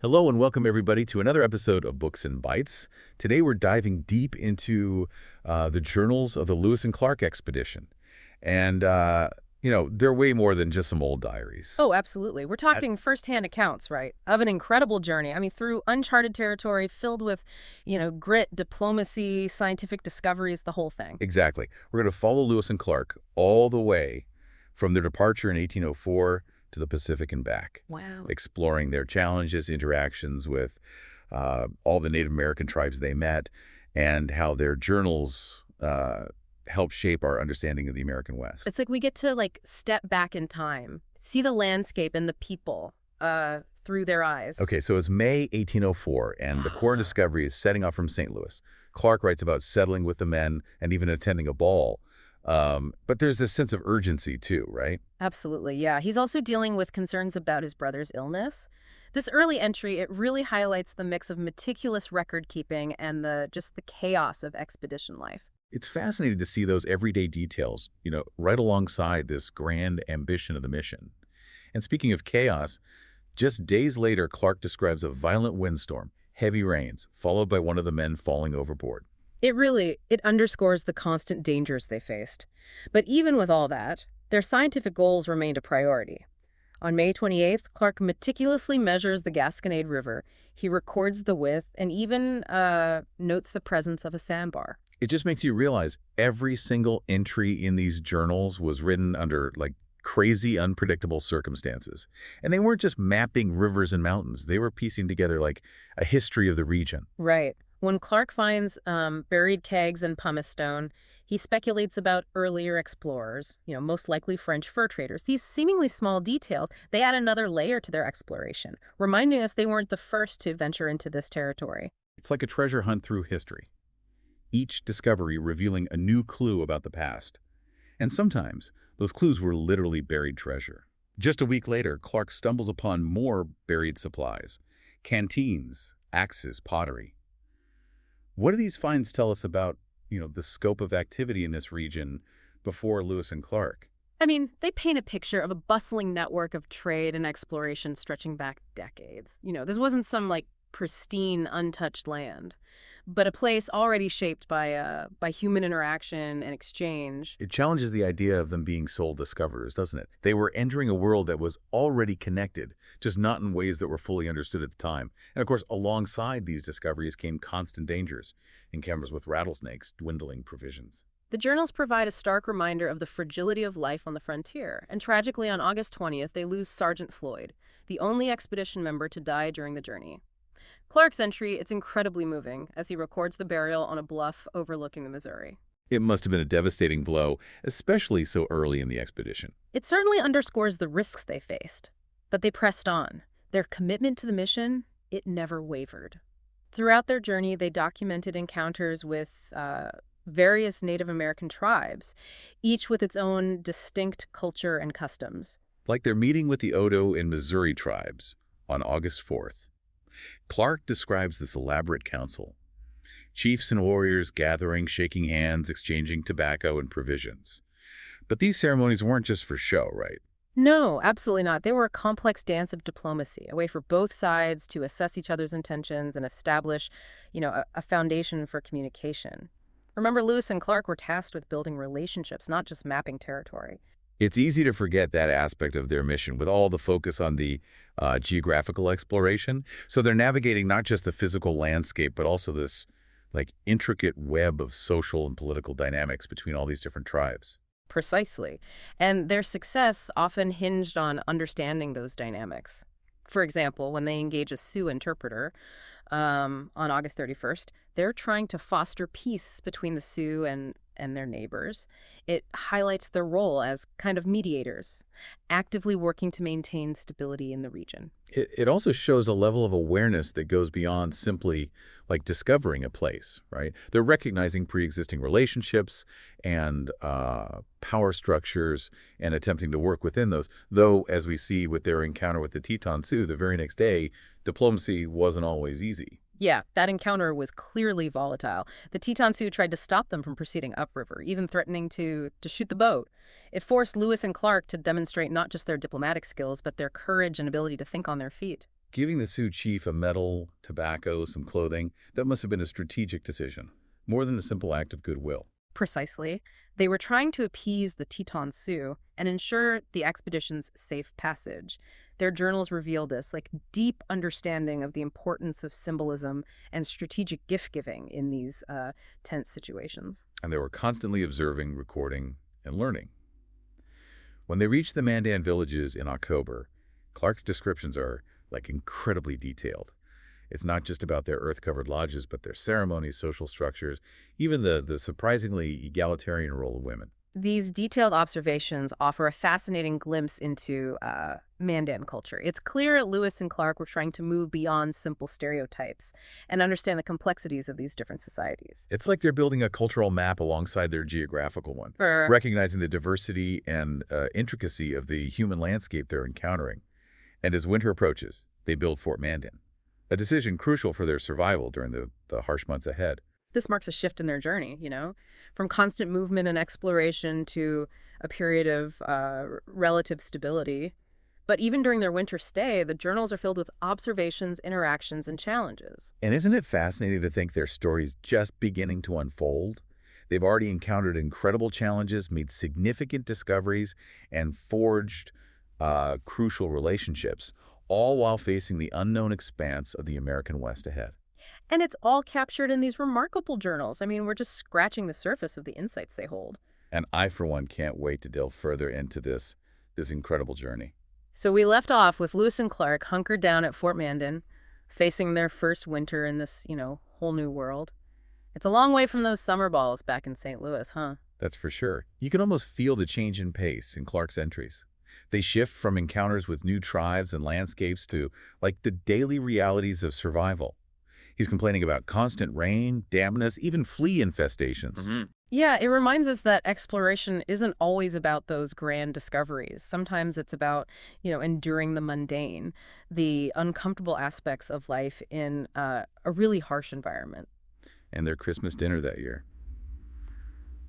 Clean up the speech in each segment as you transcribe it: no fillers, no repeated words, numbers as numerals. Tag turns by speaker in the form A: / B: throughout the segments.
A: Hello and welcome everybody to another episode of Books and Bytes. Today we're diving deep into the journals of the Lewis and Clark expedition. And, they're way more than just some old diaries.
B: Oh, absolutely. We're
A: Uh,
B: talking firsthand accounts, right, of an incredible journey. I mean, through uncharted territory filled with, grit, diplomacy, scientific discoveries, the whole thing.
A: exactly. We're going to follow Lewis and Clark all the way from their departure in 1804 to the Pacific and back,
B: Wow.
A: exploring their challenges, interactions with all the Native American tribes they met, and how their journals help shape our understanding of the American West.
B: It's like we get to step back in time, see the landscape and the people through their eyes.
A: Okay, so it's May 1804, and the core discovery is setting off from St. Louis. Clark writes about settling with the men and even attending a ball. But there's this sense of urgency, too, right?
B: Absolutely, yeah. He's also dealing with concerns about his brother's illness. This early entry, it really highlights the mix of meticulous record keeping and the chaos of expedition life.
A: It's fascinating to see those everyday details, right alongside this grand ambition of the mission. And speaking of chaos, just days later, Clark describes a violent windstorm, heavy rains, followed by one of the men falling overboard.
B: It underscores the constant dangers they faced. But even with all that, their scientific goals remained a priority. On May 28th, Clark meticulously measures the Gasconade River. He records the width and even notes the presence of a sandbar.
A: It just makes you realize every single entry in these journals was written under, crazy, unpredictable circumstances. And they weren't just mapping rivers and mountains. They were piecing together, a history of the region.
B: Right. When Clark finds buried kegs and pumice stone, he speculates about earlier explorers, most likely French fur traders. These seemingly small details, they add another layer to their exploration, reminding us they weren't the first to venture into this territory.
A: It's like a treasure hunt through history, each discovery revealing a new clue about the past. And sometimes, those clues were literally buried treasure. Just a week later, Clark stumbles upon more buried supplies. Canteens, axes, pottery. What do these finds tell us about, the scope of activity in this region before Lewis and Clark?
B: I mean, they paint a picture of a bustling network of trade and exploration stretching back decades. This wasn't some pristine, untouched land, but a place already shaped by human interaction and exchange.
A: It challenges the idea of them being sole discoverers, doesn't it? They were entering a world that was already connected, just not in ways that were fully understood at the time. And of course, alongside these discoveries came constant dangers, encounters with rattlesnakes, dwindling provisions.
B: The journals provide a stark reminder of the fragility of life on the frontier, and tragically on August 20th, they lose Sergeant Floyd, the only expedition member to die during the journey. Clark's entry, it's incredibly moving, as he records the burial on a bluff overlooking the Missouri.
A: It must have been a devastating blow, especially so early in the expedition.
B: It certainly underscores the risks they faced, but they pressed on. Their commitment to the mission, it never wavered. Throughout their journey, they documented encounters with various Native American tribes, each with its own distinct culture and customs.
A: Like their meeting with the Odo and Missouri tribes on August 4th. Clark describes this elaborate council. Chiefs and warriors gathering, shaking hands, exchanging tobacco and provisions. But these ceremonies weren't just for show, right?
B: No, absolutely not. They were a complex dance of diplomacy, a way for both sides to assess each other's intentions and establish, a foundation for communication. Remember, Lewis and Clark were tasked with building relationships, not just mapping territory.
A: It's easy to forget that aspect of their mission with all the focus on the geographical exploration. So they're navigating not just the physical landscape, but also this intricate web of social and political dynamics between all these different tribes.
B: Precisely. And their success often hinged on understanding those dynamics. For example, when they engage a Sioux interpreter on August 31st, they're trying to foster peace between the Sioux and their neighbors. It highlights their role as kind of mediators, actively working to maintain stability in the region.
A: It also shows a level of awareness that goes beyond simply discovering a place, right? They're recognizing pre-existing relationships and power structures and attempting to work within those. Though, as we see with their encounter with the Teton Sioux the very next day, diplomacy wasn't always easy.
B: Yeah, that encounter was clearly volatile. The Teton Sioux tried to stop them from proceeding upriver, even threatening to shoot the boat. It forced Lewis and Clark to demonstrate not just their diplomatic skills, but their courage and ability to think on their feet.
A: Giving the Sioux chief a medal, tobacco, some clothing, that must have been a strategic decision, more than a simple act of goodwill.
B: Precisely. They were trying to appease the Teton Sioux and ensure the expedition's safe passage. Their journals reveal this, like deep understanding of the importance of symbolism and strategic gift-giving in these tense situations.
A: And they were constantly observing, recording, and learning. When they reached the Mandan villages in October, Clark's descriptions are like incredibly detailed. It's not just about their earth-covered lodges, but their ceremonies, social structures, even the surprisingly egalitarian role of women.
B: These detailed observations offer a fascinating glimpse into Mandan culture. It's clear Lewis and Clark were trying to move beyond simple stereotypes and understand the complexities of these different societies.
A: It's like they're building a cultural map alongside their geographical one,
B: For
A: recognizing the diversity and intricacy of the human landscape they're encountering. And as winter approaches, they build Fort Mandan, a decision crucial for their survival during the harsh months ahead.
B: This marks a shift in their journey, from constant movement and exploration to a period of relative stability. But even during their winter stay, the journals are filled with observations, interactions, and challenges.
A: And isn't it fascinating to think their story's just beginning to unfold? They've already encountered incredible challenges, made significant discoveries, and forged crucial relationships, all while facing the unknown expanse of the American West ahead.
B: And it's all captured in these remarkable journals. I mean, we're just scratching the surface of the insights they hold.
A: And I, for one, can't wait to delve further into this incredible journey.
B: So we left off with Lewis and Clark hunkered down at Fort Mandan, facing their first winter in this, whole new world. It's a long way from those summer balls back in St. Louis, huh?
A: That's for sure. You can almost feel the change in pace in Clark's entries. They shift from encounters with new tribes and landscapes to, like, the daily realities of survival. He's complaining about constant rain, dampness, even flea infestations.
B: Yeah, it reminds us that exploration isn't always about those grand discoveries. Sometimes it's about, enduring the mundane, the uncomfortable aspects of life in a really harsh environment.
A: And their Christmas dinner that year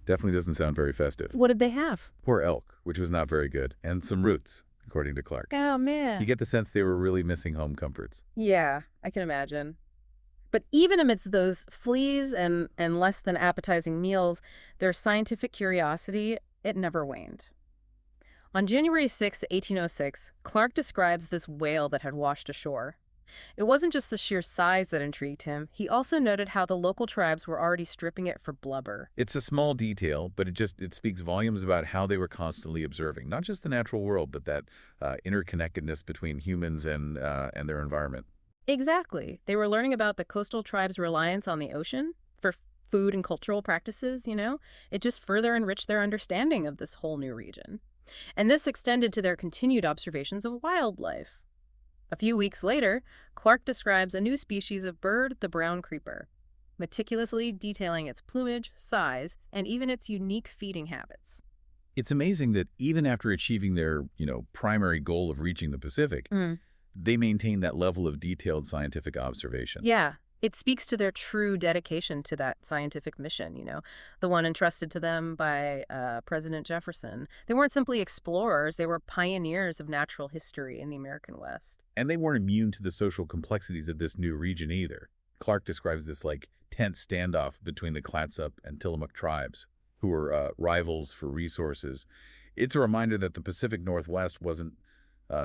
A: definitely doesn't sound very festive.
B: What did they have?
A: Poor elk, which was not very good, and some roots, according to Clark.
B: Oh, man.
A: You get the sense they were really missing home comforts.
B: Yeah, I can imagine. But even amidst those fleas and less than appetizing meals, their scientific curiosity, it never waned. On January 6, 1806, Clark describes this whale that had washed ashore. It wasn't just the sheer size that intrigued him. He also noted how the local tribes were already stripping it for blubber.
A: It's a small detail, but it speaks volumes about how they were constantly observing, not just the natural world, but that interconnectedness between humans and their environment.
B: Exactly. They were learning about the coastal tribes' reliance on the ocean for food and cultural practices, It just further enriched their understanding of this whole new region. And this extended to their continued observations of wildlife. A few weeks later, Clark describes a new species of bird, the brown creeper, meticulously detailing its plumage, size, and even its unique feeding habits.
A: It's amazing that even after achieving their, primary goal of reaching the Pacific, they maintain that level of detailed scientific observation.
B: Yeah, it speaks to their true dedication to that scientific mission, the one entrusted to them by President Jefferson. They weren't simply explorers, they were pioneers of natural history in the American West.
A: And they weren't immune to the social complexities of this new region either. Clark describes this like tense standoff between the Clatsop and Tillamook tribes, who were rivals for resources. It's a reminder that the Pacific Northwest wasn't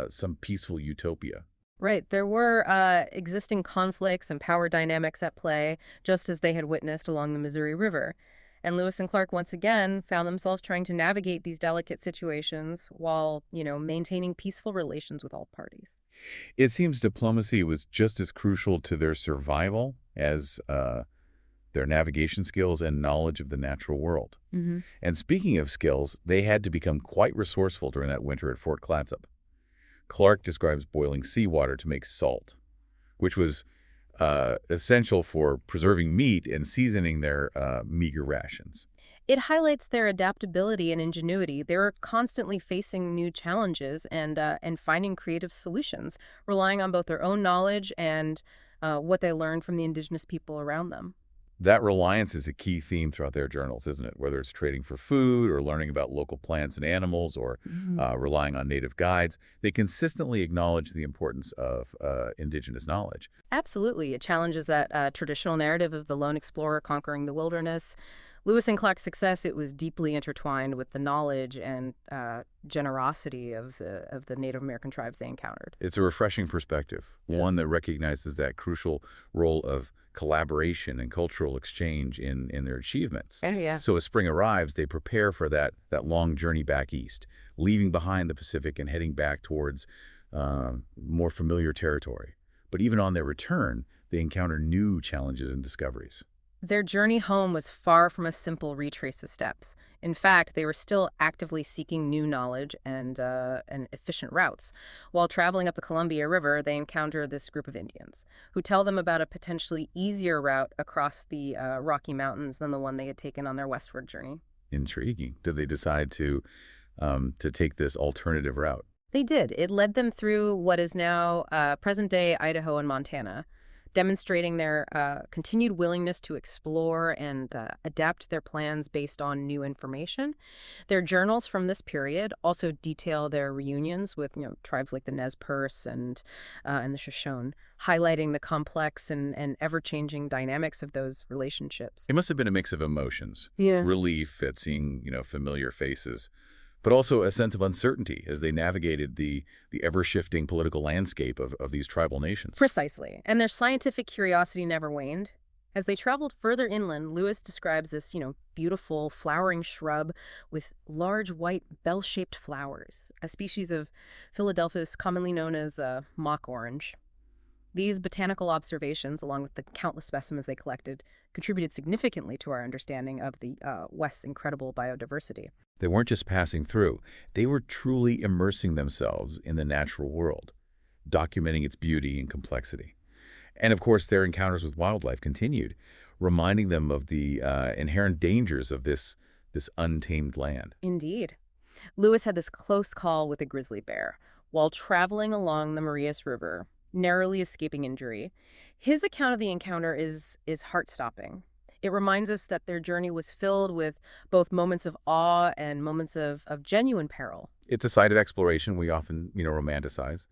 A: some peaceful utopia.
B: Right. There were existing conflicts and power dynamics at play, just as they had witnessed along the Missouri River. And Lewis and Clark once again found themselves trying to navigate these delicate situations while, maintaining peaceful relations with all parties.
A: It seems diplomacy was just as crucial to their survival as their navigation skills and knowledge of the natural world. And speaking of skills, they had to become quite resourceful during that winter at Fort Clatsop. Clark describes boiling seawater to make salt, which was essential for preserving meat and seasoning their meager rations.
B: It highlights their adaptability and ingenuity. They were constantly facing new challenges and finding creative solutions, relying on both their own knowledge and what they learned from the indigenous people around them.
A: That reliance is a key theme throughout their journals, isn't it? Whether it's trading for food or learning about local plants and animals or
B: Mhm.
A: relying on native guides, they consistently acknowledge the importance of indigenous knowledge.
B: Absolutely. It challenges that traditional narrative of the lone explorer conquering the wilderness. Lewis and Clark's success, it was deeply intertwined with the knowledge and generosity of the Native American tribes they encountered.
A: It's a refreshing perspective,
B: Yeah.
A: one that recognizes that crucial role of collaboration and cultural exchange in their achievements.
B: Oh, yeah.
A: So as spring arrives, they prepare for that long journey back east, leaving behind the Pacific and heading back towards more familiar territory. But even on their return, they encounter new challenges and discoveries.
B: Their journey home was far from a simple retrace of steps. In fact, they were still actively seeking new knowledge and efficient routes. While traveling up the Columbia River, they encounter this group of Indians who tell them about a potentially easier route across the Rocky Mountains than the one they had taken on their westward journey.
A: Intriguing. Did they decide to take this alternative route?
B: They did. It led them through what is now present-day Idaho and Montana, demonstrating their continued willingness to explore and adapt their plans based on new information. Their journals from this period also detail their reunions with, tribes like the Nez Perce and the Shoshone, highlighting the complex and ever-changing dynamics of those relationships.
A: It must have been a mix of emotions,
B: Yeah.
A: relief at seeing, familiar faces, but also a sense of uncertainty as they navigated the ever-shifting political landscape of these tribal nations.
B: Precisely. And their scientific curiosity never waned. As they traveled further inland, Lewis describes this, beautiful flowering shrub with large white bell-shaped flowers, a species of Philadelphus commonly known as mock orange. These botanical observations, along with the countless specimens they collected, contributed significantly to our understanding of the West's incredible biodiversity.
A: They weren't just passing through, they were truly immersing themselves in the natural world, documenting its beauty and complexity. And of course, their encounters with wildlife continued, reminding them of the inherent dangers of this untamed land.
B: Indeed. Lewis had this close call with a grizzly bear while traveling along the Marias River, narrowly escaping injury. His account of the encounter is heart-stopping. It reminds us that their journey was filled with both moments of awe and moments of genuine peril.
A: It's a side of exploration we often, romanticize,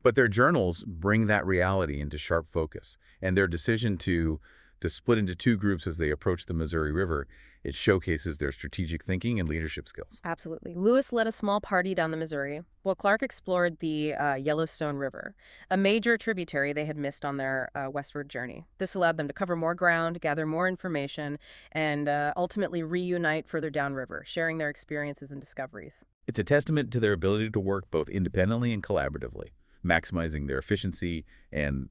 A: but their journals bring that reality into sharp focus, and their decision to split into two groups as they approach the Missouri River, it showcases their strategic thinking and leadership skills.
B: Absolutely. Lewis led a small party down the Missouri, while Clark explored the Yellowstone River, a major tributary they had missed on their westward journey. This allowed them to cover more ground, gather more information, and ultimately reunite further downriver, sharing their experiences and discoveries.
A: It's a testament to their ability to work both independently and collaboratively, maximizing their efficiency and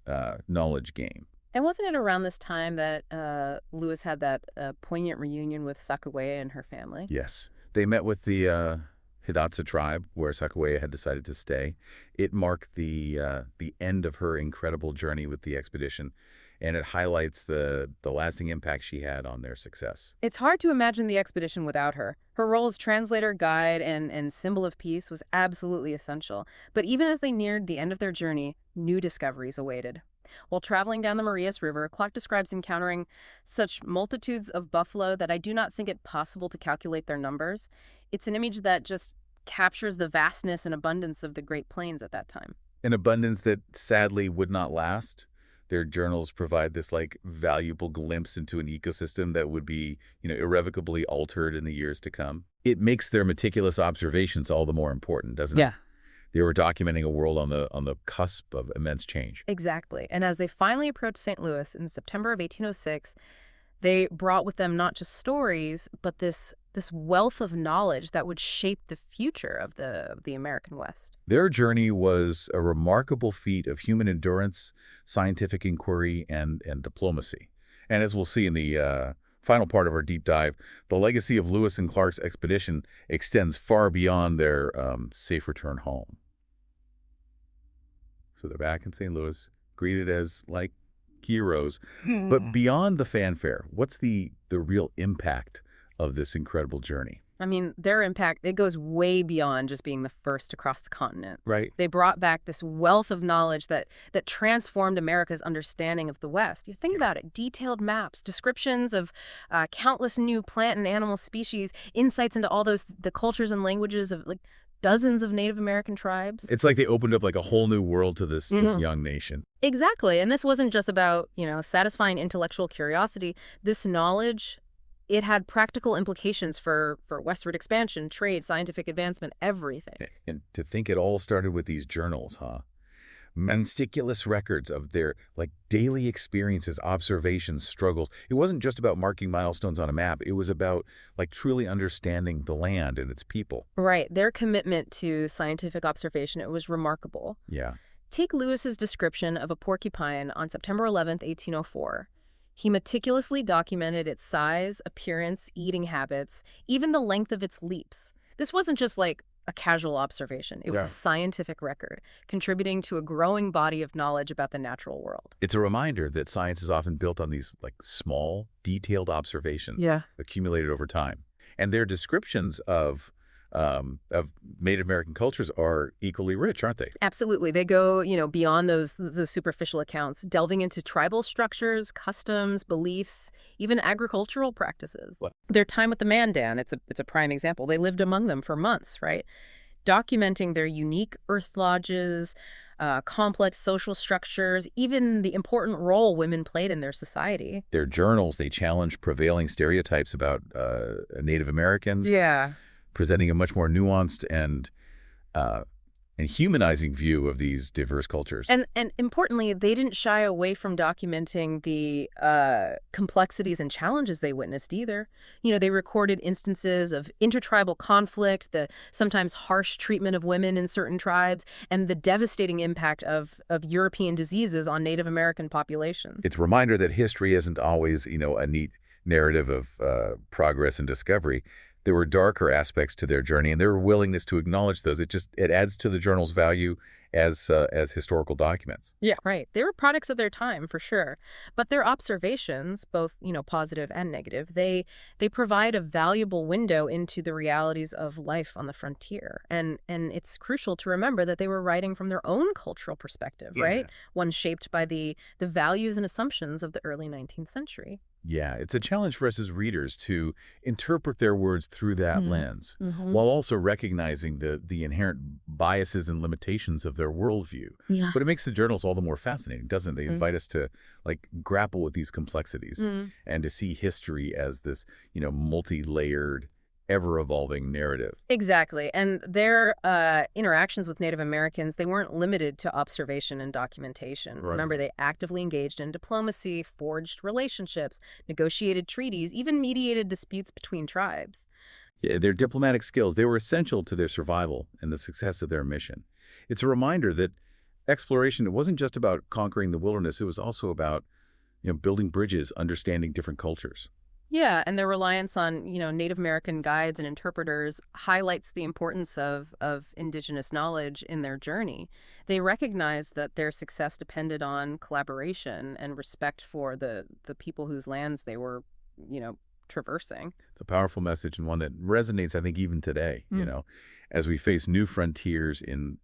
A: knowledge gain.
B: And wasn't it around this time that Lewis had that poignant reunion with Sakawea and her family?
A: Yes. They met with the Hidatsa tribe, where Sakawea had decided to stay. It marked the end of her incredible journey with the expedition, and it highlights the lasting impact she had on their success.
B: It's hard to imagine the expedition without her. Her role as translator, guide, and symbol of peace was absolutely essential. But even as they neared the end of their journey, new discoveries awaited. While traveling down the Marias River, Clark describes encountering such multitudes of buffalo that I do not think it possible to calculate their numbers. It's an image that just captures the vastness and abundance of the Great Plains at that time.
A: An abundance that sadly would not last. Their journals provide this valuable glimpse into an ecosystem that would be, irrevocably altered in the years to come. It makes their meticulous observations all the more important, doesn't it?
B: Yeah.
A: They were documenting a world on the cusp of immense change.
B: Exactly. And as they finally approached St. Louis in September of 1806, they brought with them not just stories, but this wealth of knowledge that would shape the future of the American West.
A: Their journey was a remarkable feat of human endurance, scientific inquiry, and diplomacy. And as we'll see in the final part of our deep dive, the legacy of Lewis and Clark's expedition extends far beyond their safe return home. So they're back in St. Louis, greeted as heroes. But beyond the fanfare, what's the real impact of this incredible journey?
B: I mean, their impact, it goes way beyond just being the first to cross the continent.
A: Right.
B: They brought back this wealth of knowledge that transformed America's understanding of the West. You think
A: Yeah.
B: about it, detailed maps, descriptions of countless new plant and animal species, insights into all the cultures and languages of like dozens of Native American tribes.
A: It's like they opened up like a whole new world to this
B: Mhm.
A: young nation.
B: Exactly. And this wasn't just about, satisfying intellectual curiosity. This knowledge, it had practical implications for westward expansion, trade, scientific advancement, everything.
A: And to think it all started with these journals, huh? Meticulous records of their like daily experiences, observations, struggles. It wasn't just about marking milestones on a map. It was about like truly understanding the land and its people.
B: Right. Their commitment to scientific observation, it was remarkable.
A: Yeah.
B: Take Lewis's description of a porcupine on September 11th, 1804. He meticulously documented its size, appearance, eating habits, even the length of its leaps. This wasn't just like a casual observation. It was a
A: Yeah.
B: scientific record, contributing to a growing body of knowledge about the natural world.
A: It's a reminder that science is often built on these like small, detailed observations
B: Yeah.
A: accumulated over time. And their descriptions of Native American cultures are equally rich, aren't they?
B: Absolutely. They go, beyond those superficial accounts, delving into tribal structures, customs, beliefs, even agricultural practices.
A: What?
B: Their time with the Mandan, it's a prime example. They lived among them for months, right? Documenting their unique earth lodges, complex social structures, even the important role women played in their society.
A: Their journals, they challenge prevailing stereotypes about Native Americans,
B: Yeah.
A: presenting a much more nuanced uh, and humanizing view of these diverse cultures.
B: And importantly, they didn't shy away from documenting the complexities and challenges they witnessed either. They recorded instances of intertribal conflict, the sometimes harsh treatment of women in certain tribes, and the devastating impact of European diseases on Native American populations.
A: It's a reminder that history isn't always, a neat narrative of progress and discovery. There were darker aspects to their journey, and their willingness to acknowledge those. It adds to the journal's value as historical documents.
B: Yeah, right. They were products of their time for sure. But their observations, both, positive and negative, they provide a valuable window into the realities of life on the frontier. And it's crucial to remember that they were writing from their own cultural perspective, right? One shaped by the values and assumptions of the early 19th century.
A: Yeah, it's a challenge for us as readers to interpret their words through that lens,
B: Mm-hmm.
A: while also recognizing the inherent biases and limitations of their worldview.
B: Yeah.
A: But it makes the journals all the more fascinating, doesn't it? They invite us to like grapple with these complexities
B: Mm.
A: and to see history as this, multi-layered, ever-evolving narrative.
B: Exactly. And their interactions with Native Americans, they weren't limited to observation and documentation.
A: Right.
B: Remember, they actively engaged in diplomacy, forged relationships, negotiated treaties, even mediated disputes between tribes.
A: Yeah, their diplomatic skills, they were essential to their survival and the success of their mission. It's a reminder that exploration, it wasn't just about conquering the wilderness, it was also about, building bridges, understanding different cultures.
B: Yeah, and their reliance on, Native American guides and interpreters highlights the importance of indigenous knowledge in their journey. They recognized that their success depended on collaboration and respect for the people whose lands they were, traversing.
A: It's a powerful message and one that resonates, I think, even today, as we face new frontiers in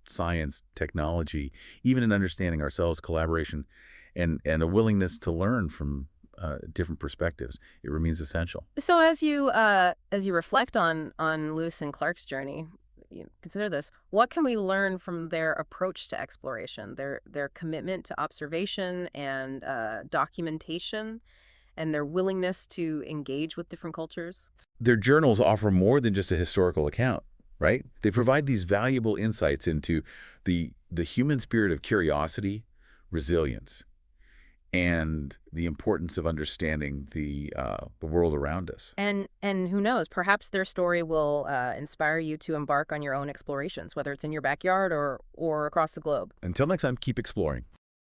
A: science, technology, even in understanding ourselves, collaboration, and a willingness to learn from different perspectives. It remains essential.
B: So as you reflect on Lewis and Clark's journey, consider this: what can we learn from their approach to exploration, their commitment to observation and documentation, and their willingness to engage with different cultures?
A: Their journals offer more than just a historical account, right? They provide these valuable insights into the human spirit of curiosity, resilience, and the importance of understanding the world around us.
B: And who knows, perhaps their story will inspire you to embark on your own explorations, whether it's in your backyard or across the globe.
A: Until next time, keep exploring.